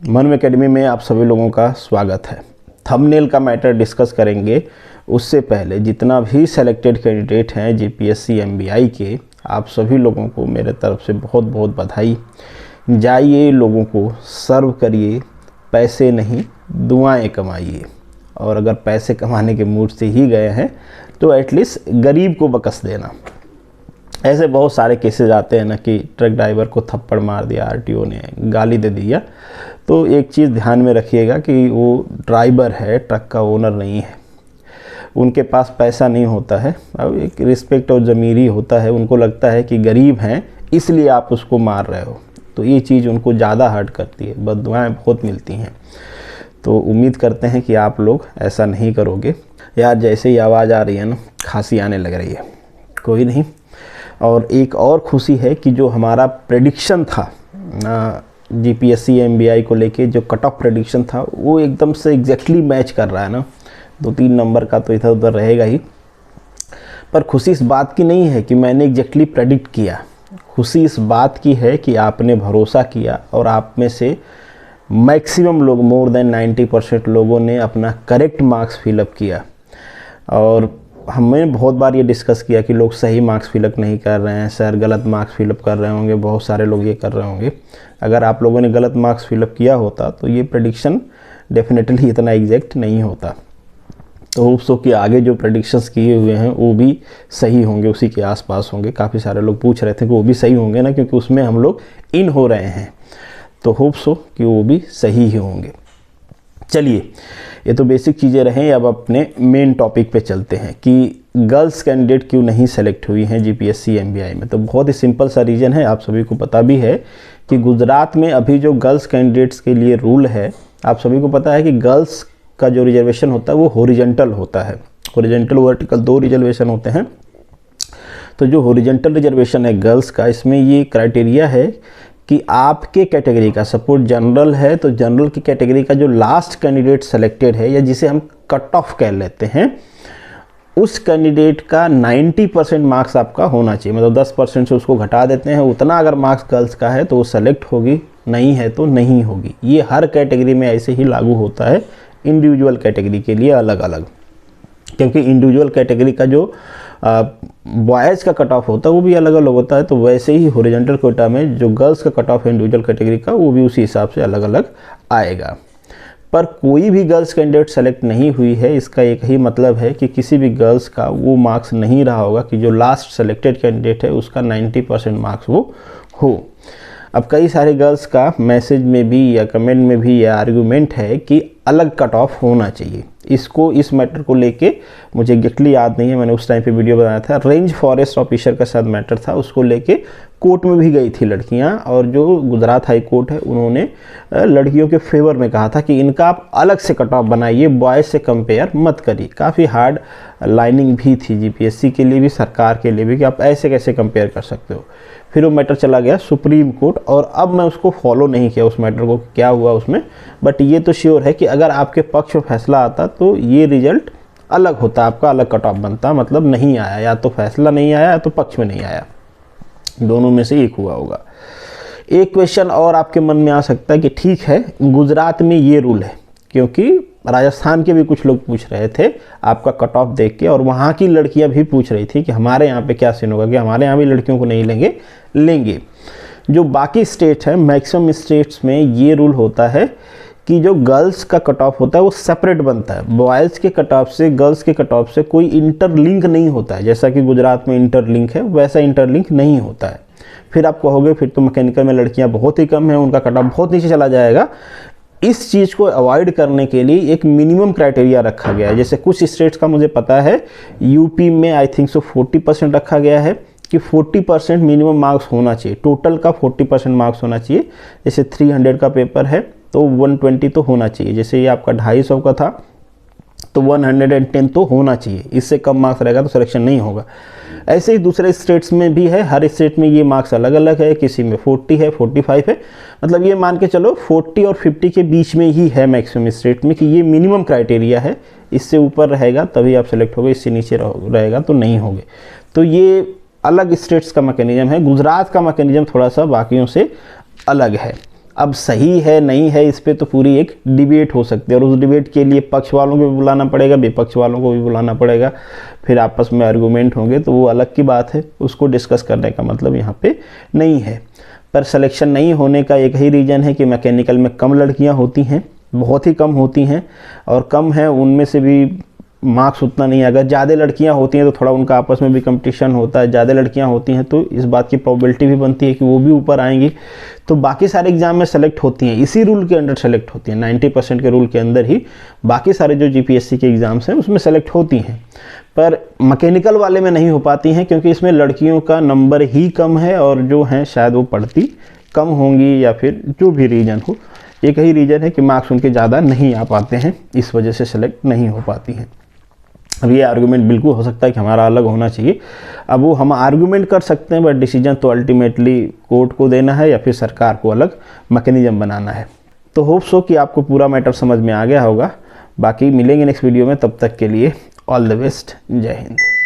मनम एकेडमी में आप सभी लोगों का स्वागत है। थंबनेल का मैटर डिस्कस करेंगे, उससे पहले जितना भी सेलेक्टेड कैंडिडेट हैं जीपीएससी एमबीआई के, आप सभी लोगों को मेरे तरफ से बहुत बहुत बधाई। जाइए, लोगों को सर्व करिए, पैसे नहीं दुआएं कमाइए। और अगर पैसे कमाने के मूड से ही गए हैं तो एटलीस्ट गरीब को बकस देना। ऐसे बहुत सारे केसेस आते हैं ना कि ट्रक ड्राइवर को थप्पड़ मार दिया, आरटीओ ने गाली दे दिया। तो एक चीज़ ध्यान में रखिएगा कि वो ड्राइवर है, ट्रक का ओनर नहीं है। उनके पास पैसा नहीं होता है, अब एक रिस्पेक्ट और ज़मीरी होता है। उनको लगता है कि गरीब हैं इसलिए आप उसको मार रहे हो, तो ये चीज़ उनको ज़्यादा हर्ट करती है, बददुआएं बहुत मिलती हैं। तो उम्मीद करते हैं कि आप लोग ऐसा नहीं करोगे। यार जैसे ही आवाज़ आ रही है ना, खांसी आने लग रही है। कोई नहीं। और एक और खुशी है कि जो हमारा प्रेडिक्शन था जीपीएससी एमबीआई को लेके, जो कट ऑफ प्रेडिक्शन था वो एकदम से एग्जैक्टली मैच कर रहा है ना। 2-3 नंबर का तो इधर उधर रहेगा ही, पर खुशी इस बात की नहीं है कि मैंने एग्जैक्टली प्रेडिक्ट किया। खुशी इस बात की है कि आपने भरोसा किया और आप में से मैक्सिमम लोग, मोर देन 90% लोगों ने अपना करेक्ट मार्क्स फिलअप किया। और हमने बहुत बार ये डिस्कस किया कि लोग सही मार्क्स फिलअप नहीं कर रहे हैं, सर गलत मार्क्स फिलअप कर रहे होंगे, बहुत सारे लोग ये कर रहे होंगे। अगर आप लोगों ने गलत मार्क्स फिलअप किया होता तो ये प्रेडिक्शन डेफिनेटली इतना एग्जैक्ट नहीं होता। तो होप्स हो कि आगे जो प्रेडिक्शंस किए हुए हैं वो भी सही होंगे, उसी के आसपास होंगे। काफ़ी सारे लोग पूछ रहे थे कि वो भी सही होंगे ना, क्योंकि उसमें हम लोग इन हो रहे हैं। तो होप्स हो कि वो भी सही ही होंगे। चलिए, ये तो बेसिक चीज़ें रहें। अब अपने मेन टॉपिक पे चलते हैं कि गर्ल्स कैंडिडेट क्यों नहीं सेलेक्ट हुई हैं जीपीएससी एमबीआई में। तो बहुत ही सिंपल सा रीज़न है, आप सभी को पता भी है कि गुजरात में अभी जो गर्ल्स कैंडिडेट्स के लिए रूल है, आप सभी को पता है कि गर्ल्स का जो रिजर्वेशन होता है वो हॉरिजॉन्टल होता है। हॉरिजॉन्टल वर्टिकल 2 रिजर्वेशन होते हैं। तो जो हॉरिजॉन्टल रिजर्वेशन है गर्ल्स का, इसमें ये क्राइटेरिया है कि आपके कैटेगरी का, सपोज जनरल है तो जनरल की कैटेगरी का जो लास्ट कैंडिडेट सेलेक्टेड है, या जिसे हम कट ऑफ कह लेते हैं, उस कैंडिडेट का 90% मार्क्स आपका होना चाहिए। मतलब 10% से उसको घटा देते हैं, उतना अगर मार्क्स गर्ल्स का है तो वो सेलेक्ट होगी, नहीं है तो नहीं होगी। ये हर कैटेगरी में ऐसे ही लागू होता है, इंडिविजुअल कैटेगरी के लिए अलग अलग। क्योंकि इंडिविजुअल कैटेगरी का जो बॉयज़ का कट ऑफ होता है वो भी अलग अलग होता है, तो वैसे ही हॉरिजॉन्टल कोटा में जो गर्ल्स का कट ऑफ है इंडिविजुअल कैटेगरी का, वो भी उसी हिसाब से अलग अलग आएगा। पर कोई भी गर्ल्स कैंडिडेट सेलेक्ट नहीं हुई है, इसका एक ही मतलब है कि किसी भी गर्ल्स का वो मार्क्स नहीं रहा होगा कि जो लास्ट सेलेक्टेड कैंडिडेट है उसका 90% मार्क्स वो हो। अब कई सारे गर्ल्स का मैसेज में भी या कमेंट में भी यह आर्गूमेंट है कि अलग कट ऑफ होना चाहिए। इस मैटर को लेके मुझे एग्जैक्टली याद नहीं है, मैंने उस टाइम पे वीडियो बनाया था। रेंज फॉरेस्ट ऑफिसर का साथ मैटर था, उसको लेके कोर्ट में भी गई थी लड़कियां, और जो गुजरात हाई कोर्ट है उन्होंने लड़कियों के फेवर में कहा था कि इनका आप अलग से कट ऑफ बनाइए, बॉयज़ से कंपेयर मत करिए। काफ़ी हार्ड लाइनिंग भी थी जीपीएससी के लिए भी, सरकार के लिए भी, कि आप ऐसे कैसे कंपेयर कर सकते हो। फिर वो मैटर चला गया सुप्रीम कोर्ट, और अब मैं उसको फॉलो नहीं किया उस मैटर को, क्या हुआ उसमें। बट ये तो श्योर है कि अगर आपके पक्ष में फैसला आता तो ये रिजल्ट अलग होता, आपका अलग कट ऑफ बनता। मतलब नहीं आया, या तो फैसला नहीं आया या तो पक्ष में नहीं आया, दोनों में से एक हुआ होगा। एक क्वेश्चन और आपके मन में आ सकता है कि ठीक है, गुजरात में ये रूल है, क्योंकि राजस्थान के भी कुछ लोग पूछ रहे थे आपका कट ऑफ देख के, और वहाँ की लड़कियाँ भी पूछ रही थी कि हमारे यहाँ पे क्या सीन होगा, कि हमारे यहाँ भी लड़कियों को नहीं लेंगे। जो बाकी स्टेट हैं, मैक्सिमम स्टेट्स में ये रूल होता है कि जो गर्ल्स का कट ऑफ होता है वो सेपरेट बनता है। बॉयज़ के कट ऑफ से, गर्ल्स के कट ऑफ से कोई इंटरलिंक नहीं होता है। जैसा कि गुजरात में इंटरलिंक है, वैसा इंटरलिंक नहीं होता है। फिर आप कहोगे फिर तो मैकेनिकल में लड़कियां बहुत ही कम हैं, उनका कट ऑफ बहुत नीचे चला जाएगा। इस चीज़ को अवॉइड करने के लिए एक मिनिमम क्राइटेरिया रखा गया है। जैसे कुछ स्टेट्स का मुझे पता है, यूपी में आई थिंक सो 40% रखा गया है कि 40% मिनिमम मार्क्स होना चाहिए, टोटल का 40% मार्क्स होना चाहिए। जैसे 300 का पेपर है तो 120 तो होना चाहिए। जैसे ये आपका 250 का था तो 110 तो होना चाहिए, इससे कम मार्क्स रहेगा तो सिलेक्शन नहीं होगा। ऐसे ही दूसरे स्टेट्स में भी है, हर स्टेट में ये मार्क्स अलग अलग है, किसी में 40 है, 45 है। मतलब ये मान के चलो 40 और 50 के बीच में ही है मैक्सिमम स्टेट में, कि ये मिनिमम क्राइटेरिया है। इससे ऊपर रहेगा तभी आप सेलेक्ट होगे, इससे नीचे रहेगा तो नहीं होगे। तो ये अलग स्टेट्स का मैकेनिज्म है। गुजरात का मैकेनिज्म थोड़ा सा बाकियों से अलग है। अब सही है नहीं है इस पे तो पूरी एक डिबेट हो सकती है, और उस डिबेट के लिए पक्ष वालों को भी बुलाना पड़ेगा, विपक्ष वालों को भी बुलाना पड़ेगा, फिर आपस में आर्गूमेंट होंगे, तो वो अलग की बात है, उसको डिस्कस करने का मतलब यहाँ पे नहीं है। पर सिलेक्शन नहीं होने का एक ही रीज़न है कि मैकेनिकल में कम लड़कियाँ होती हैं, बहुत ही कम होती हैं, और कम हैं उनमें से भी मार्क्स उतना नहीं है। अगर ज़्यादा लड़कियां होती हैं तो थोड़ा उनका आपस में भी कंपटीशन होता है, ज़्यादा लड़कियां होती हैं तो इस बात की प्रोबेबिलिटी भी बनती है कि वो भी ऊपर आएंगी, तो बाकी सारे एग्जाम में सेलेक्ट होती हैं, इसी रूल के अंडर सेलेक्ट होती हैं, 90% के रूल के अंदर ही बाकी सारे जो जीपीएससी के एग्ज़ाम्स हैं उसमें सेलेक्ट होती हैं। पर मैकेनिकल वाले में नहीं हो पाती हैं क्योंकि इसमें लड़कियों का नंबर ही कम है, और जो हैं शायद वो पढ़ती कम होंगी, या फिर जो भी रीज़न हो, एक ही रीज़न है कि मार्क्स उनके ज़्यादा नहीं आ पाते हैं, इस वजह से सेलेक्ट नहीं हो पाती हैं। अब ये आर्गूमेंट बिल्कुल हो सकता है कि हमारा अलग होना चाहिए, अब वो हम आर्गूमेंट कर सकते हैं, बट डिसीजन तो अल्टीमेटली कोर्ट को देना है या फिर सरकार को अलग मैकेनिज्म बनाना है। तो होप सो कि आपको पूरा मैटर समझ में आ गया होगा। बाकी मिलेंगे नेक्स्ट वीडियो में, तब तक के लिए ऑल द बेस्ट, जय हिंद।